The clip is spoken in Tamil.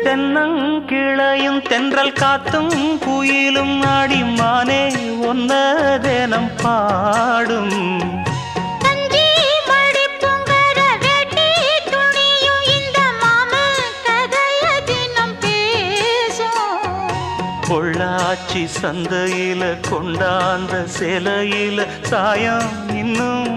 தென்னங்கிளையும் தென்றல் காத்தும் குயிலும் ஆடிமானே ஒன்ன தினம் பாடும் பொள்ளாச்சி சந்தையில கொண்டாந்த சிலையில சாயம் இன்னும்